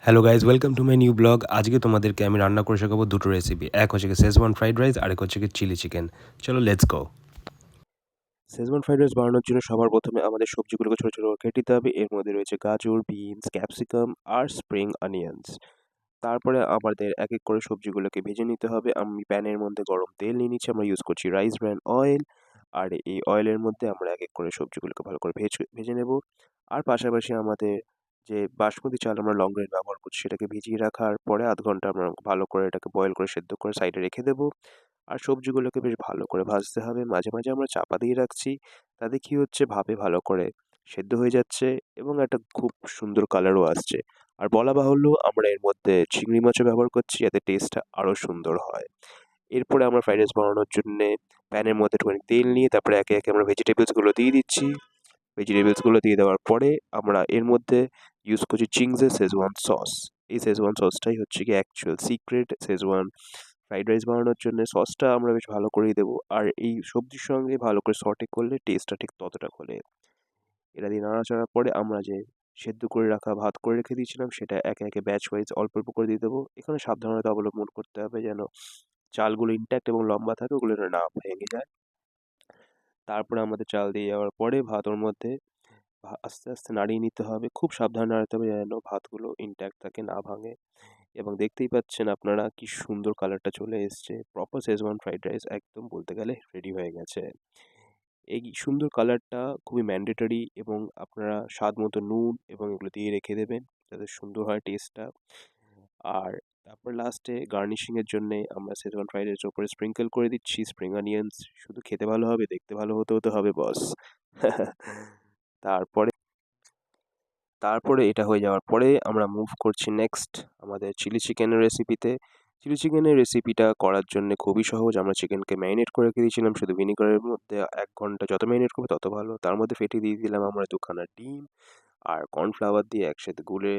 Hello guys welcome to my new blog. আজকে তোমাদেরকে আমি রান্না করে শেখাবো দুটো রেসিপি। এক হচ্ছে কি শেজওয়ান ফ্রাইড রাইস, আরেক হচ্ছে কি চিলি চিকেন। চলো let's go. Schezwan fried rice বানানোর জন্য সবার প্রথমে আমাদের সবজিগুলোকে ছোটো ছোটো করে কেটে নিতে হবে। এর মধ্যে রয়েছে গাজর, বিনস, ক্যাপসিকাম আর স্প্রিং অনিয়ন্স। তারপরে আমাদের এক এক করে সবজিগুলোকে ভেজে নিতে হবে। আমি প্যানের মধ্যে গরম তেল নিয়ে নিচ্ছি। আমরা ইউজ করছি রাইস ব্র্যান অয়েল। আর এই অয়েলের মধ্যে আমরা এক এক করে সবজিগুলোকে ভালো করে ভেজে নেব। আর পাশাপাশি আমাদের যে বাসমতি চাল আমরা লং গ্রেন ব্যবহার করছি সেটাকে ভিজিয়ে রাখার পরে আধ ঘন্টা আমরা ভালো করে এটাকে বয়েল করে সেদ্ধ করে সাইডে রেখে দেবো। আর সবজিগুলোকে বেশ ভালো করে ভাজতে হবে। মাঝে মাঝে আমরা চাপা দিয়ে রাখছি। তাতে কি হচ্ছে, ভাপে ভালো করে সেদ্ধ হয়ে যাচ্ছে এবং একটা খুব সুন্দর কালারও আসছে। আর বলা বাহুল্য, আমরা এর মধ্যে চিংড়ি মাছও ব্যবহার করছি যাতে টেস্টটা আরও সুন্দর হয়। এরপরে আমরা ফ্রাইড রাইস বানানোর জন্যে প্যানের মধ্যে একটুখানি তেল নিয়ে তারপরে একে একে আমরা ভেজিটেবলসগুলো দিয়ে দিচ্ছি। ভেজিটেবলসগুলো দিয়ে দেওয়ার পরে আমরা এর মধ্যে ইউজ করছি চিংসের শেজওয়ান সস। এই শেজওয়ান সসটাই হচ্ছে কি actual secret schezwan fried rice বানানোর জন্য। সসটা আমরা বেশ ভালো করেই দেবো। আর এই সবজির সঙ্গে ভালো করে সটে করলে টেস্টটা ঠিক ততটা খোলে। এটা দিয়ে নাড়াচাড়ার পরে আমরা যে সেদ্ধ করে রাখা ভাত করে রেখে দিয়েছিলাম সেটা একে একে ব্যাচ ওয়াইজ অল্প অল্প করে দিয়ে দেবো। এখানে সাবধানতা অবলম্বন করতে হবে যেন চালগুলো ইনট্যাক্ট এবং লম্বা থাকে, ওগুলো যেন না ভেঙে যায়। তারপরে আমাদের চাল দিয়ে যাওয়ার পরে ভাত ওর মধ্যে আস্তে আস্তে নাড়িয়ে নিতে হবে। খুব সাবধানে নাড়াতে হবে যেন ভাতগুলো ইনট্যাক্ট থাকে, না ভাঙে। এবং দেখতেই পাচ্ছেন আপনারা কি সুন্দর কালারটা চলে এসছে। প্রপার শেজওয়ান ফ্রাইড রাইস একদম বলতে গেলে রেডি হয়ে গেছে। এই সুন্দর কালারটা খুবই ম্যান্ডেটরি এবং আপনারা স্বাদ মতো নুন এবং এগুলো দিয়ে রেখে দেবেন যাতে সুন্দর হয় টেস্টটা। আর তারপর লাস্টে গার্নিশিংয়ের জন্যে আমরা শেজওয়ান ফ্রাইড রাইসের ওপরে স্প্রিঙ্কেল করে দিচ্ছি স্প্রিং অনিয়ন্স। শুধু খেতে ভালো হবে, দেখতে ভালো হতে হবে বস। তারপরে তারপরে এটা হয়ে যাওয়ার পরে আমরা মুভ করছি নেক্সট আমাদের চিলি চিকেনের রেসিপিতে। চিলি চিকেনের রেসিপিটা করার জন্য খুবই সহজ। আমরা চিকেনকে ম্যারিনেট করে রেখে দিয়েছিলাম শুধু ভিনিগারের মধ্যে ১ ঘন্টা। যত ম্যারিনেট করবে তত ভালো। তার মধ্যে ফেটে দিয়ে দিলাম আমরা ২খানা ডিম আর কর্নফ্লাওয়ার দিয়ে একসাথে গুলে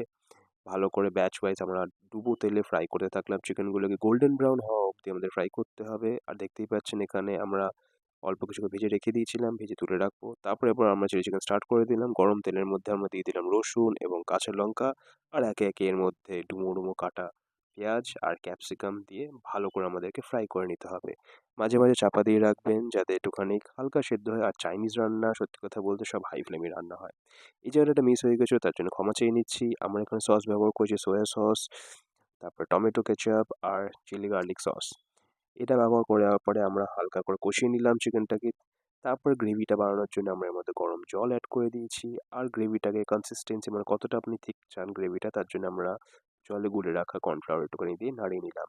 ভালো করে ব্যাচ ওয়াইজ আমরা ডুবো তেলে ফ্রাই করতে থাকলাম। চিকেনগুলোকে গোল্ডেন ব্রাউন হওয়া অবধি আমাদের ফ্রাই করতে হবে। আর দেখতেই পাচ্ছেন এখানে আমরা অল্প কিছুক্ষণ ভেজে রেখে দিয়েছিলাম, ভেজে তুলে রাখবো। তারপরে এবার আমরা চিলি চিকেন স্টার্ট করে দিলাম। গরম তেলের মধ্যে আমরা দিয়ে দিলাম রসুন এবং কাঁচা লঙ্কা। আর একে একে এর মধ্যে ডুমো ডুমো কাটা পেঁয়াজ আর ক্যাপসিকাম দিয়ে ভালো করে আমাদেরকে ফ্রাই করে নিতে হবে। মাঝে মাঝে চাপা দিয়ে রাখবেন যাতে একটুখানি হালকা সেদ্ধ হয়। আর চাইনিজ রান্না সত্যি কথা বলতে সব হাই ফ্লেমে রান্না হয়। এই জায়গাটা মিস হয়ে গেছিলো, তার জন্য ক্ষমা চেয়ে নিচ্ছি। আমরা এখানে সস ব্যবহার করছি সোয়া সস, তারপর টমেটো কেচাপ আর চিলি গার্লিক সস। এটা ব্যবহার করে দেওয়ার পরে আমরা হালকা করে কষিয়ে নিলাম চিকেনটাকে। তারপর গ্রেভিটা বানানোর জন্য আমরা এর মধ্যে গরম জল অ্যাড করে দিয়েছি। আর গ্রেভিটাকে কনসিস্টেন্সি মানে কতটা আপনি ঠিক চান গ্রেভিটা, তার জন্য আমরা জলে গুলে রাখা কর্নফ্লাওয়ার একটুখানি দিয়ে নাড়িয়ে নিলাম।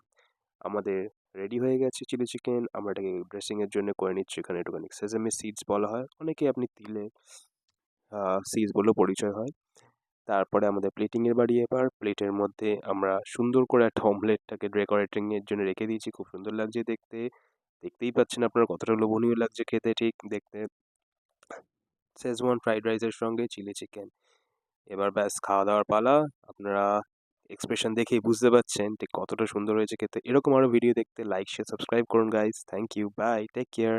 আমাদের রেডি হয়ে গেছে চিলি চিকেন। আমরা এটাকে ড্রেসিংয়ের জন্য করে নিচ্ছি এখানে একটুখানি সেসামি সিডস বলা হয়, অনেকে আপনি তিলে সিডস বলেও পরিচয় হয়। তারপরে আমাদের প্লেটিংয়ের বাড়ি। এবার প্লেটের মধ্যে আমরা সুন্দর করে একটা অমলেটটাকে ডেকোরেটিংয়ের জন্য রেখে দিয়েছি। খুব সুন্দর লাগছে দেখতে। দেখতেই পাচ্ছেন আপনারা কতটা লোভনীয় লাগছে খেতে ঠিক দেখতে। শেজওয়ান ফ্রাইড রাইসের সঙ্গে চিলি চিকেন। এবার ব্যাস খাওয়া দাওয়ার পালা। আপনারা এক্সপ্রেশন দেখেই বুঝতে পারছেন ঠিক কতটা সুন্দর হয়েছে খেতে। এরকম আরও ভিডিও দেখতে লাইক শেয়ার সাবস্ক্রাইব করুন guys. Thank you, bye, take care.